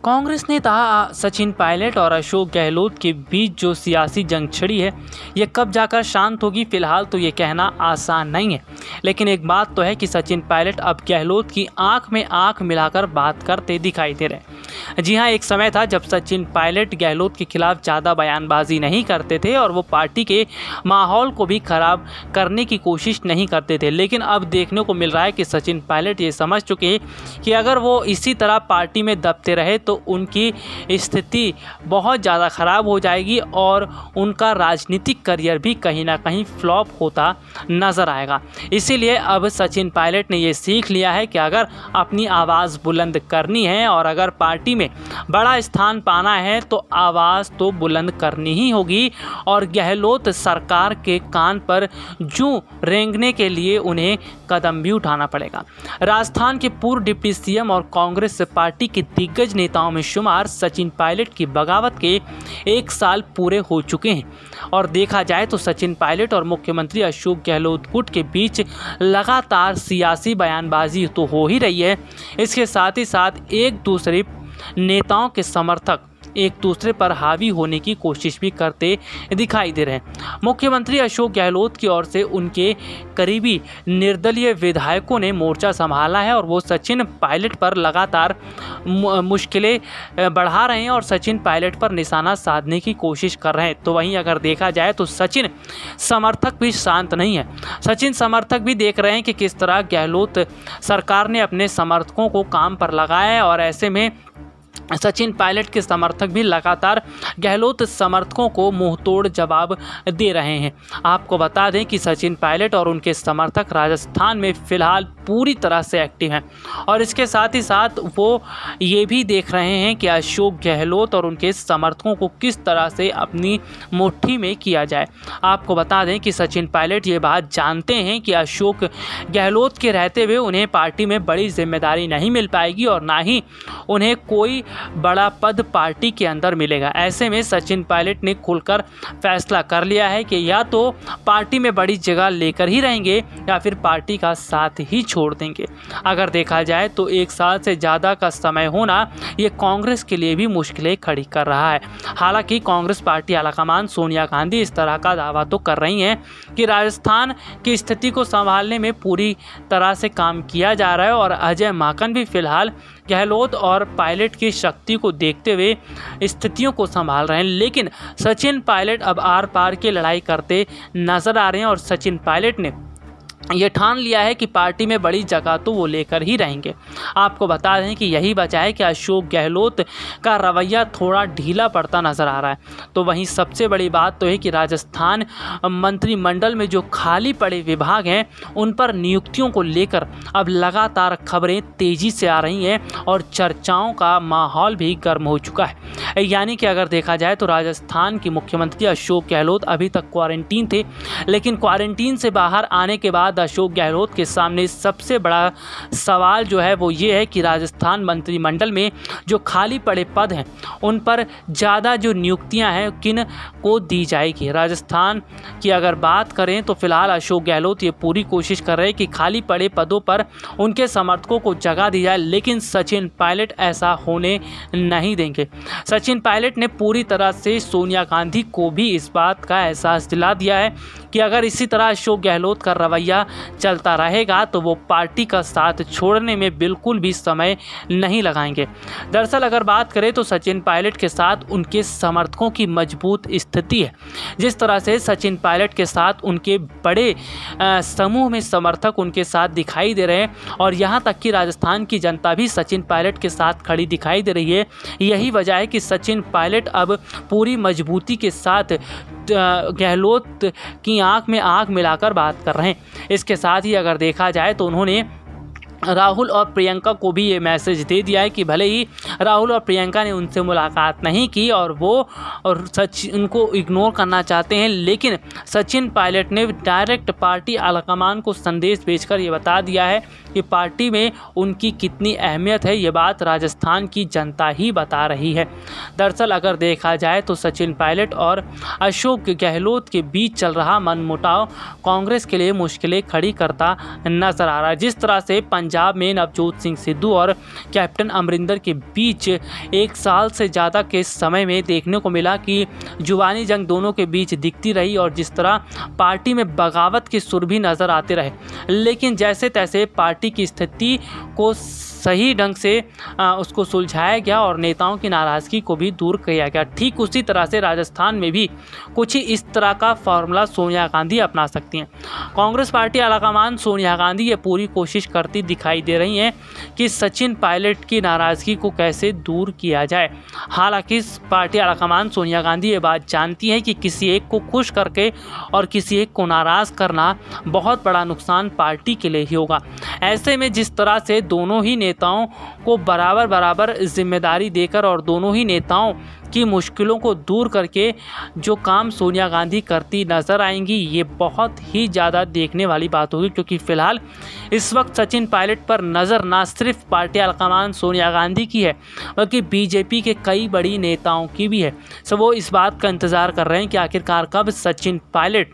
कांग्रेस नेता सचिन पायलट और अशोक गहलोत के बीच जो सियासी जंग छिड़ी है ये कब जाकर शांत होगी, फिलहाल तो ये कहना आसान नहीं है। लेकिन एक बात तो है कि सचिन पायलट अब गहलोत की आंख में आंख मिलाकर बात करते दिखाई दे रहे हैं। जी हाँ, एक समय था जब सचिन पायलट गहलोत के खिलाफ ज़्यादा बयानबाजी नहीं करते थे और वो पार्टी के माहौल को भी खराब करने की कोशिश नहीं करते थे। लेकिन अब देखने को मिल रहा है कि सचिन पायलट ये समझ चुके हैं कि अगर वो इसी तरह पार्टी में दबते रहे तो उनकी स्थिति बहुत ज़्यादा ख़राब हो जाएगी और उनका राजनीतिक करियर भी कहीं ना कहीं फ्लॉप होता नज़र आएगा। इसीलिए अब सचिन पायलट ने ये सीख लिया है कि अगर अपनी आवाज़ बुलंद करनी है और अगर पार्टी में बड़ा स्थान पाना है तो आवाज़ तो बुलंद करनी ही होगी और गहलोत सरकार के कान पर जूं रेंगने के लिए उन्हें कदम भी उठाना पड़ेगा। राजस्थान के पूर्व डिप्टी सीएम और कांग्रेस पार्टी के दिग्गज नेताओं में शुमार सचिन पायलट की बगावत के 1 साल पूरे हो चुके हैं और देखा जाए तो सचिन पायलट और मुख्यमंत्री अशोक गहलोत गुट के बीच लगातार सियासी बयानबाजी तो हो ही रही है। इसके साथ ही साथ एक दूसरे नेताओं के समर्थक एक दूसरे पर हावी होने की कोशिश भी करते दिखाई दे रहे हैं। मुख्यमंत्री अशोक गहलोत की ओर से उनके करीबी निर्दलीय विधायकों ने मोर्चा संभाला है और वो सचिन पायलट पर लगातार मुश्किलें बढ़ा रहे हैं और सचिन पायलट पर निशाना साधने की कोशिश कर रहे हैं। तो वहीं अगर देखा जाए तो सचिन समर्थक भी शांत नहीं है। सचिन समर्थक भी देख रहे हैं कि किस तरह गहलोत सरकार ने अपने समर्थकों को काम पर लगाया है और ऐसे में सचिन पायलट के समर्थक भी लगातार गहलोत समर्थकों को मुंहतोड़ जवाब दे रहे हैं। आपको बता दें कि सचिन पायलट और उनके समर्थक राजस्थान में फ़िलहाल पूरी तरह से एक्टिव हैं और इसके साथ ही साथ वो ये भी देख रहे हैं कि अशोक गहलोत और उनके समर्थकों को किस तरह से अपनी मुट्ठी में किया जाए। आपको बता दें कि सचिन पायलट ये बात जानते हैं कि अशोक गहलोत के रहते हुए उन्हें पार्टी में बड़ी जिम्मेदारी नहीं मिल पाएगी और ना ही उन्हें कोई बड़ा पद पार्टी के अंदर मिलेगा। ऐसे में सचिन पायलट ने खुलकर फैसला कर लिया है कि या तो पार्टी में बड़ी जगह लेकर ही रहेंगे या फिर पार्टी का साथ ही छोड़ देंगे। अगर देखा जाए तो 1 साल से ज़्यादा का समय होना ये कांग्रेस के लिए भी मुश्किलें खड़ी कर रहा है। हालांकि कांग्रेस पार्टी आलाकमान सोनिया गांधी इस तरह का दावा तो कर रही हैं कि राजस्थान की स्थिति को संभालने में पूरी तरह से काम किया जा रहा है और अजय माकन भी फिलहाल गहलोत और पायलट की शक्ति को देखते हुए स्थितियों को संभाल रहे हैं। लेकिन सचिन पायलट अब आर पार की लड़ाई करते नजर आ रहे हैं और सचिन पायलट ने ये ठान लिया है कि पार्टी में बड़ी जगह तो वो लेकर ही रहेंगे। आपको बता दें कि यही वजह है कि अशोक गहलोत का रवैया थोड़ा ढीला पड़ता नज़र आ रहा है। तो वहीं सबसे बड़ी बात तो है कि राजस्थान मंत्रिमंडल में जो खाली पड़े विभाग हैं उन पर नियुक्तियों को लेकर अब लगातार खबरें तेज़ी से आ रही हैं और चर्चाओं का माहौल भी गर्म हो चुका है। यानी कि अगर देखा जाए तो राजस्थान के मुख्यमंत्री अशोक गहलोत अभी तक क्वारंटीन थे, लेकिन क्वारंटीन से बाहर आने के बाद अशोक गहलोत के सामने सबसे बड़ा सवाल जो है वो ये है कि राजस्थान मंत्रिमंडल में जो खाली पड़े पद हैं उन पर ज़्यादा जो नियुक्तियां हैं किन को दी जाएगी। राजस्थान की अगर बात करें तो फिलहाल अशोक गहलोत ये पूरी कोशिश कर रहे हैं कि खाली पड़े पदों पर उनके समर्थकों को जगह दी जाए, लेकिन सचिन पायलट ऐसा होने नहीं देंगे। सचिन पायलट ने पूरी तरह से सोनिया गांधी को भी इस बात का एहसास दिला दिया है कि अगर इसी तरह अशोक गहलोत का रवैया चलता रहेगा तो वो पार्टी का साथ छोड़ने में बिल्कुल भी समय नहीं लगाएंगे। दरअसल अगर बात करें तो सचिन पायलट के साथ उनके समर्थकों की मजबूत स्थिति है। जिस तरह से सचिन पायलट के साथ उनके बड़े समूह में समर्थक उनके साथ दिखाई दे रहे हैं और यहाँ तक कि राजस्थान की जनता भी सचिन पायलट के साथ खड़ी दिखाई दे रही है। यही वजह है कि सचिन पायलट अब पूरी मजबूती के साथ गहलोत की आंख में आंख मिलाकर बात कर रहे हैं। इसके साथ ही अगर देखा जाए तो उन्होंने राहुल और प्रियंका को भी ये मैसेज दे दिया है कि भले ही राहुल और प्रियंका ने उनसे मुलाकात नहीं की और वो उनको इग्नोर करना चाहते हैं, लेकिन सचिन पायलट ने डायरेक्ट पार्टी आलाकमान को संदेश भेजकर ये बता दिया है कि पार्टी में उनकी कितनी अहमियत है। ये बात राजस्थान की जनता ही बता रही है। दरअसल अगर देखा जाए तो सचिन पायलट और अशोक गहलोत के बीच चल रहा मनमुटाव कांग्रेस के लिए मुश्किलें खड़ी करता नजर आ रहा है। जिस तरह से पंजाब पंजाब में नवजोत सिंह सिद्धू और कैप्टन अमरिंदर के बीच 1 साल से ज़्यादा के समय में देखने को मिला कि जुबानी जंग दोनों के बीच दिखती रही और जिस तरह पार्टी में बगावत के सुर भी नज़र आते रहे, लेकिन जैसे तैसे पार्टी की स्थिति को सही ढंग से उसको सुलझाया गया और नेताओं की नाराज़गी को भी दूर किया गया। ठीक उसी तरह से राजस्थान में भी कुछ ही इस तरह का फॉर्मूला सोनिया गांधी अपना सकती हैं। कांग्रेस पार्टी आलाकमान सोनिया गांधी ये पूरी कोशिश करती दिखाई दे रही हैं कि सचिन पायलट की नाराज़गी को कैसे दूर किया जाए। हालांकि पार्टी आलाकमान सोनिया गांधी ये बात जानती है कि किसी एक को खुश करके और किसी एक को नाराज़ करना बहुत बड़ा नुकसान पार्टी के लिए ही होगा। ऐसे में जिस तरह से दोनों ही नेताओं को बराबर जिम्मेदारी देकर और दोनों ही नेताओं की मुश्किलों को दूर करके जो काम सोनिया गांधी करती नज़र आएंगी, ये बहुत ही ज़्यादा देखने वाली बात होगी, क्योंकि फ़िलहाल इस वक्त सचिन पायलट पर नज़र ना सिर्फ पार्टी आलाकमान सोनिया गांधी की है बल्कि बीजेपी के कई बड़ी नेताओं की भी है। सो वो इस बात का इंतज़ार कर रहे हैं कि आखिरकार कब सचिन पायलट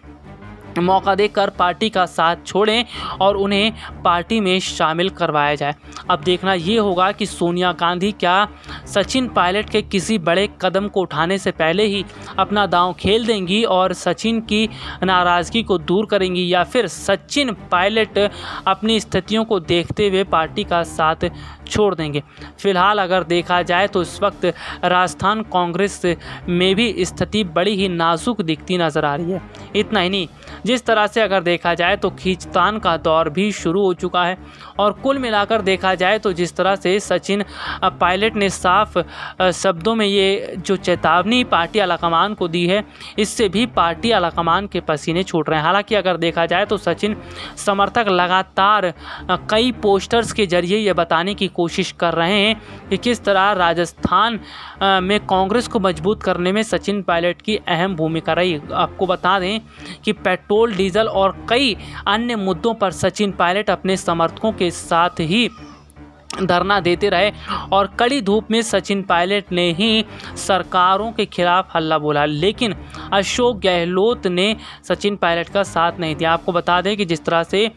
मौका देकर पार्टी का साथ छोड़ें और उन्हें पार्टी में शामिल करवाया जाए। अब देखना ये होगा कि सोनिया गांधी क्या सचिन पायलट के किसी बड़े कदम को उठाने से पहले ही अपना दांव खेल देंगी और सचिन की नाराज़गी को दूर करेंगी, या फिर सचिन पायलट अपनी स्थितियों को देखते हुए पार्टी का साथ छोड़ देंगे। फिलहाल अगर देखा जाए तो इस वक्त राजस्थान कांग्रेस में भी स्थिति बड़ी ही नाजुक दिखती नज़र आ रही है। इतना ही नहीं, जिस तरह से अगर देखा जाए तो खींचतान का दौर भी शुरू हो चुका है और कुल मिलाकर देखा जाए तो जिस तरह से सचिन पायलट ने साफ शब्दों में ये जो चेतावनी पार्टी आलाकमान को दी है, इससे भी पार्टी आलाकमान के पसीने छूट रहे हैं। हालांकि अगर देखा जाए तो सचिन समर्थक लगातार कई पोस्टर्स के जरिए ये बताने की कोशिश कर रहे हैं कि किस तरह राजस्थान में कांग्रेस को मजबूत करने में सचिन पायलट की अहम भूमिका रही। आपको बता दें कि पेट्रोल, डीजल और कई अन्य मुद्दों पर सचिन पायलट अपने समर्थकों के साथ ही धरना देते रहे और कड़ी धूप में सचिन पायलट ने ही सरकारों के खिलाफ हल्ला बोला, लेकिन अशोक गहलोत ने सचिन पायलट का साथ नहीं दिया। आपको बता दें कि जिस तरह से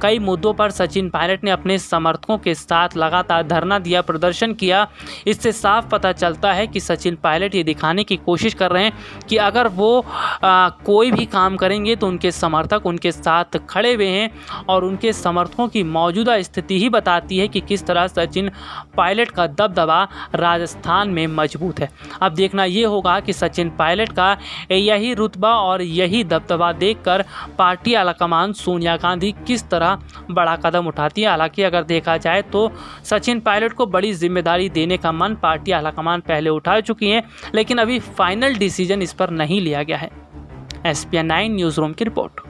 कई मुद्दों पर सचिन पायलट ने अपने समर्थकों के साथ लगातार धरना दिया, प्रदर्शन किया, इससे साफ पता चलता है कि सचिन पायलट ये दिखाने की कोशिश कर रहे हैं कि अगर वो कोई भी काम करेंगे तो उनके समर्थक उनके साथ खड़े हुए हैं और उनके समर्थकों की मौजूदा स्थिति ही बताती है कि किस तरह सचिन पायलट का दबदबा राजस्थान में मजबूत है। अब देखना ये होगा कि सचिन पायलट का यही रुतबा और यही दबदबा देखकर पार्टी आलाकमान सोनिया गांधी किस तरह बड़ा कदम उठाती है। हालांकि अगर देखा जाए तो सचिन पायलट को बड़ी जिम्मेदारी देने का मन पार्टी आलाकमान पहले उठा चुकी है, लेकिन अभी फाइनल डिसीजन इस पर नहीं लिया गया है। SPN 9 न्यूज़ रूम की रिपोर्ट।